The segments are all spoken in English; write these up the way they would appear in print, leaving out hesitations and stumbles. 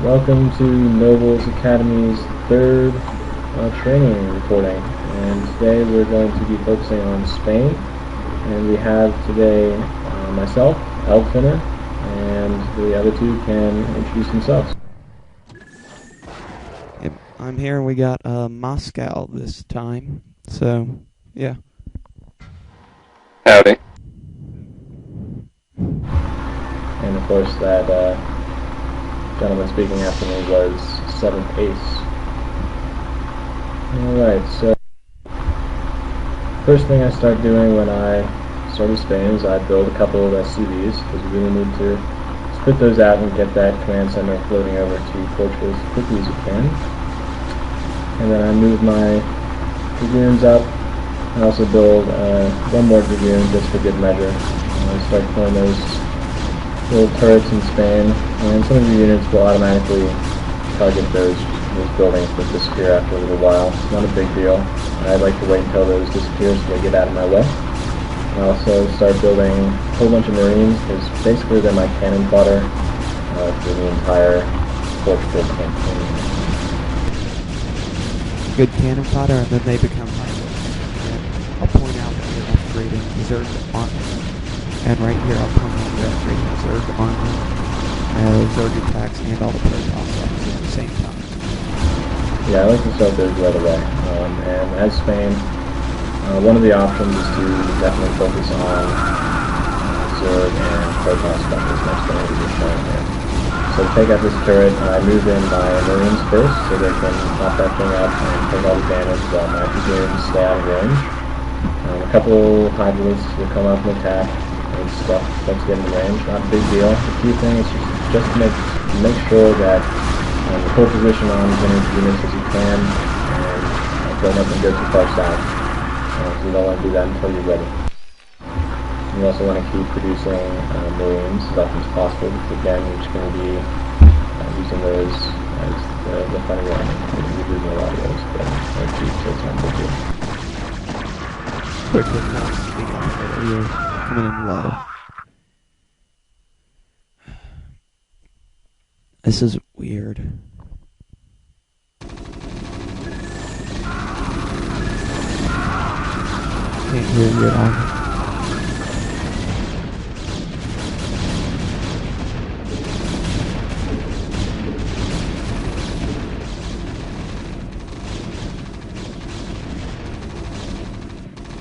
Welcome to Noble's Academy's third training recording, and today we're going to be focusing on Spain, and we have today myself, Eldfinnr, and the other two can introduce themselves. Yep, I'm here and we got Moscow this time, so yeah. Howdy. And of course that gentleman speaking after me was 7th Ace. Alright, so first thing I start doing when I started Spain is I build a couple of SCVs, because we really need to split those out and get that command center floating over to Portugal as quickly as you can. And then I move my dragoons up. I also build one more dragoon just for good measure. I start pulling those little turrets in Spain, and some of the units will automatically target those buildings that disappear after a little while. It's not a big deal. I like to wait until those disappear so they get out of my way. I also start building a whole bunch of Marines, because basically they're my cannon fodder for the entire Portugal campaign. Good cannon fodder, and then they become rifles. I'll point out that you're upgrading reserve armor. And right here I'll point out you're upgrading reserve armor, reserve attacks, and all the protoss at the same time. Yeah, I like to start those right away. And as Spain, one of the options is to definitely focus on reserve and protoss weapons next to what we're showing here. So to take out this turret, I move in my Marines first, so they can pop that thing up and take all the damage while my dragoons stay out of range. A couple hydralisks will come up and attack, and stuff starts getting in range. Not a big deal. The key thing is just to make sure that you pull position on as many units as you can, and don't let them go too far south. You don't want to do that until you're ready. You also want to keep producing Marines as often as possible, because again, you're just going to be using those as the funny one. You're using a lot of those, but they're cheap, so it's not a big deal. Quickly, you're coming in low. This is weird. Can't hear you at all.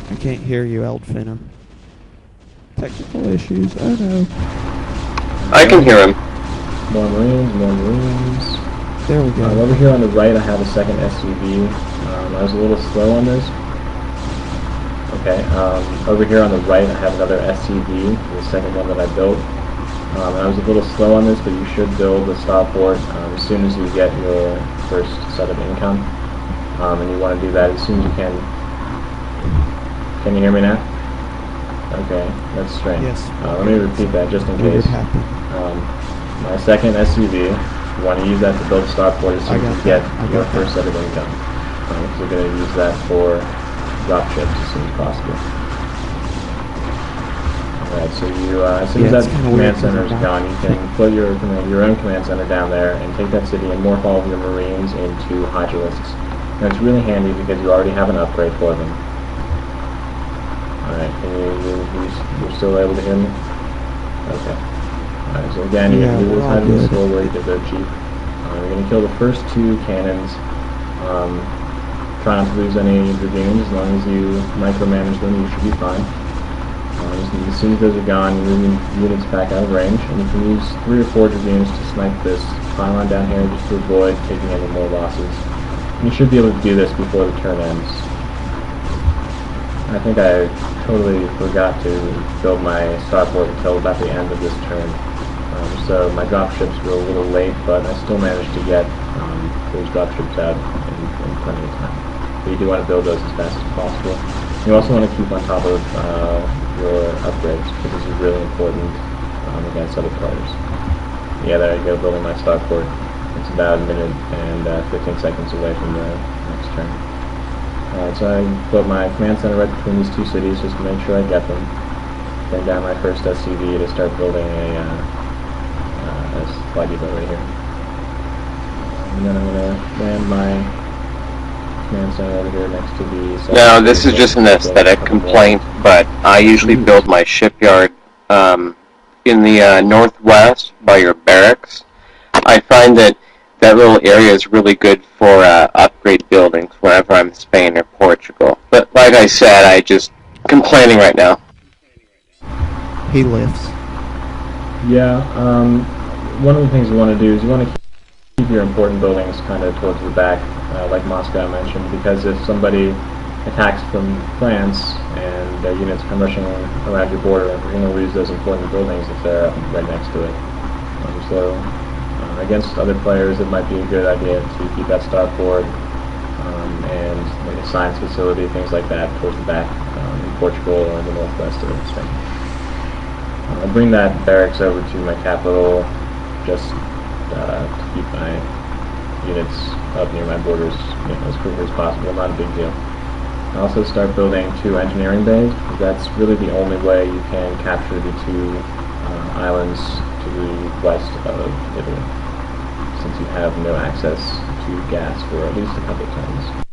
I can't hear you, Eldfinnr. Technical issues, oh no. I can hear him. More Marines. There we go. Over here on the right I have a second SUV. I was a little slow on this. Okay, over here on the right I have another SCV, the second one that I built. I was a little slow on this, but you should build a starport as soon as you get your first set of income. And you want to do that as soon as you can. Can you hear me now? Okay, that's strange. Yes. Let me repeat that just in case. My second SUV, you want to use that to build a starport as soon as you get your first set of income. Because you're going to use that for dropships as soon as possible. Alright, so you, as soon as that command center is gone, you can put your own command center down there and take that city and morph all of your Marines into hydralisks. And it's really handy because you already have an upgrade for them. Alright, you're still able to hear me? Okay. Alright, so again, you can do this hydralisk forward because they're cheap. You're going to kill the first two cannons. Try not to lose any dragoons. As long as you micromanage them, you should be fine. As soon as those are gone, you move units back out of range, and you can use 3 or 4 dragoons to snipe this pylon down here just to avoid taking any more losses. And you should be able to do this before the turn ends. I think I totally forgot to build my starport until about the end of this turn. So my dropships were a little late, but I still managed to get those dropships out in plenty of time. But you do want to build those as fast as possible. You also want to keep on top of your upgrades, because this is really important against other players. Yeah, there I go, building my starport. It's about a minute and 15 seconds away from the next turn. So I built my command center right between these two cities just to make sure I get them. Bring down my first SCV to start building a supply depot right here. And then I'm going to land my command center over here next to the... Now, this is just an aesthetic complaint, but I usually build my shipyard in the northwest by your barracks. I find that that little area is really good for upgrade buildings whenever I'm in Spain or Portugal. But like I said, I just complaining right now. He lifts. Yeah, one of the things you want to do is you want to keep your important buildings kind of towards the back, like Moscow mentioned, because if somebody attacks from France and their units come rushing around your border, we're going to lose those important buildings if they're right next to it. So against other players, it might be a good idea to keep that starport and like a science facility, things like that, towards the back in Portugal or in the northwest of Spain. I bring that barracks over to my capital just to keep my units up near my borders as quickly as possible, not a big deal. I also start building 2 engineering bays, because that's really the only way you can capture the 2 islands to the west of Italy, since you have no access to gas for at least a couple of times.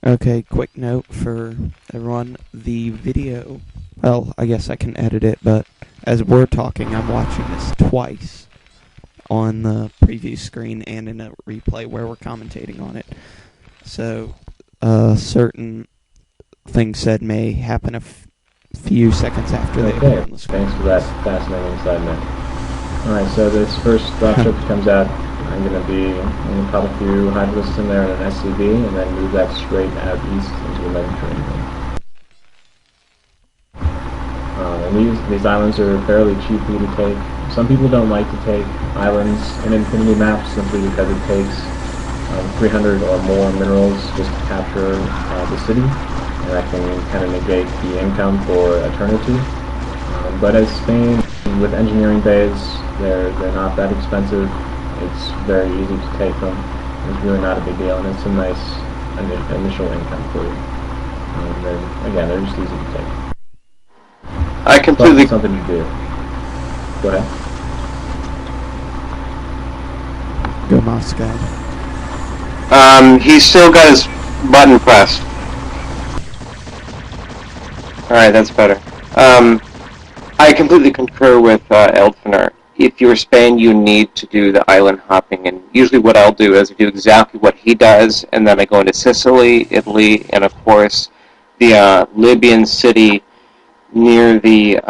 Okay, quick note for everyone. The video, well, I guess I can edit it, but as we're talking, I'm watching this twice on the preview screen and in a replay where we're commentating on it. So, certain things said may happen a few seconds after they appear on the screen. Thanks for that fascinating side note. Alright, so this first dropship comes out. I'm going to pop a few hydralisks in there in an SCV and then move that straight out east into the Mediterranean. And these islands are fairly cheap for you to take. Some people don't like to take islands in Infinity maps simply because it takes 300 or more minerals just to capture the city, and that can kind of negate the income for eternity. But as Spain, with engineering bays, they're not that expensive. It's very easy to take them. It's really not a big deal, and it's a nice initial income for you. They're just easy to take. I completely... Something to do. Go ahead. Go Moscow. He's still got his button pressed. Alright, that's better. I completely concur with Eldfinnr. If you're Spain, you need to do the island hopping, and usually what I'll do is I do exactly what he does, and then I go into Sicily, Italy, and of course the Libyan city near the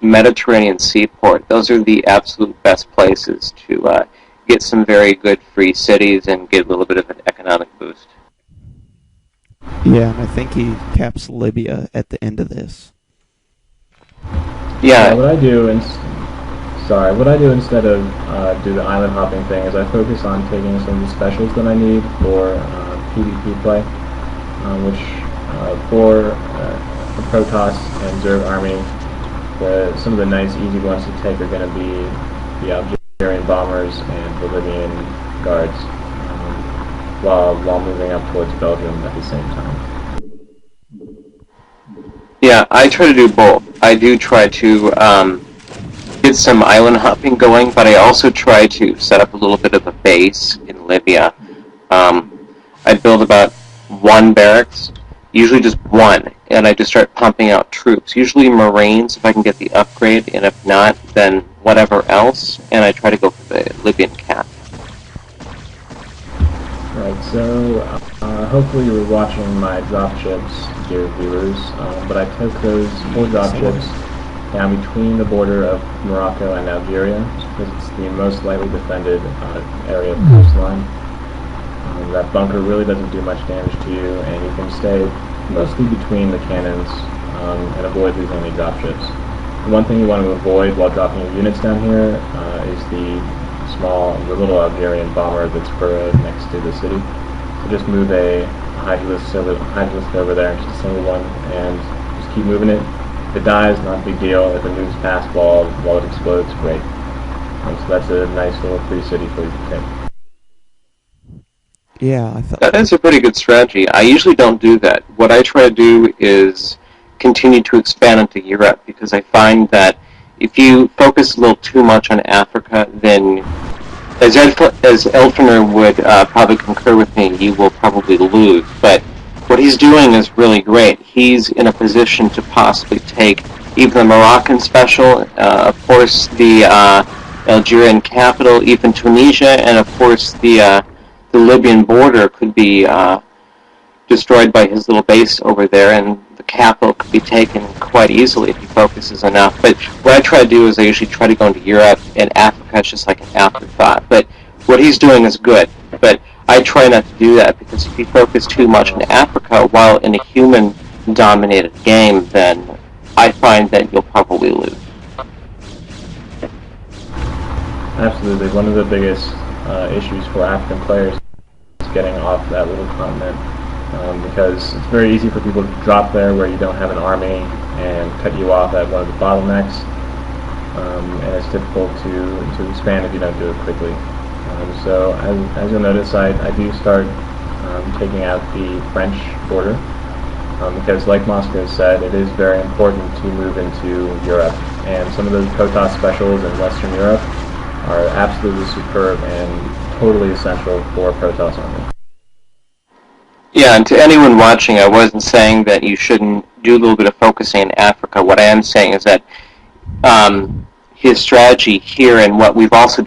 Mediterranean seaport. Those are the absolute best places to get some very good free cities and get a little bit of an economic boost. Yeah, and I think he caps Libya at the end of this. Yeah. What I do instead of do the island hopping thing is I focus on taking some of the specials that I need for PvP play, which for the Protoss and Zerg army, some of the nice easy ones to take are going to be the Algerian bombers and the Libyan guards, while moving up towards Belgium at the same time. Yeah, I try to do both. I do try to get some island hopping going, but I also try to set up a little bit of a base in Libya. I build about 1 barracks, usually just 1, and I just start pumping out troops, usually Marines if I can get the upgrade, and if not, then whatever else, and I try to go for the Libyan cap. Right, so hopefully you were watching my dropships, dear viewers, but I took those 4 dropships down between the border of Morocco and Algeria, because it's the most lightly defended area of the coastline. That bunker really doesn't do much damage to you, and you can stay mostly between the cannons and avoid losing any dropships. The one thing you want to avoid while dropping your units down here is the little Algerian bomber that's burrowed next to the city. So just move a hydralisk over there, just a single one, and just keep moving it. If it dies, not a big deal. If it moves past while it explodes, great. So that's a nice little free city for you to take. Yeah, I thought. That is a pretty good strategy. I usually don't do that. What I try to do is continue to expand into Europe, because I find that if you focus a little too much on Africa, then as Elfinnr would probably concur with me, you will probably lose. But what he's doing is really great. He's in a position to possibly take even the Moroccan special, of course the Algerian capital, even Tunisia, and of course the Libyan border could be destroyed by his little base over there, and the capital could be taken quite easily if he focuses enough. But what I try to do is I usually try to go into Europe, and Africa is just like an afterthought. But what he's doing is good. But I try not to do that, because if you focus too much on Africa while in a human-dominated game, then I find that you'll probably lose. Absolutely. One of the biggest issues for African players is getting off that little continent, because it's very easy for people to drop there where you don't have an army and cut you off at one of the bottlenecks, and it's difficult to expand if you don't do it quickly. So as you'll notice, I do start taking out the French border, because like Moscow said, it is very important to move into Europe, and some of those Protoss specials in Western Europe are absolutely superb and totally essential for Protoss army. Yeah, and to anyone watching, I wasn't saying that you shouldn't do a little bit of focusing in Africa. What I am saying is that his strategy here, and what we've also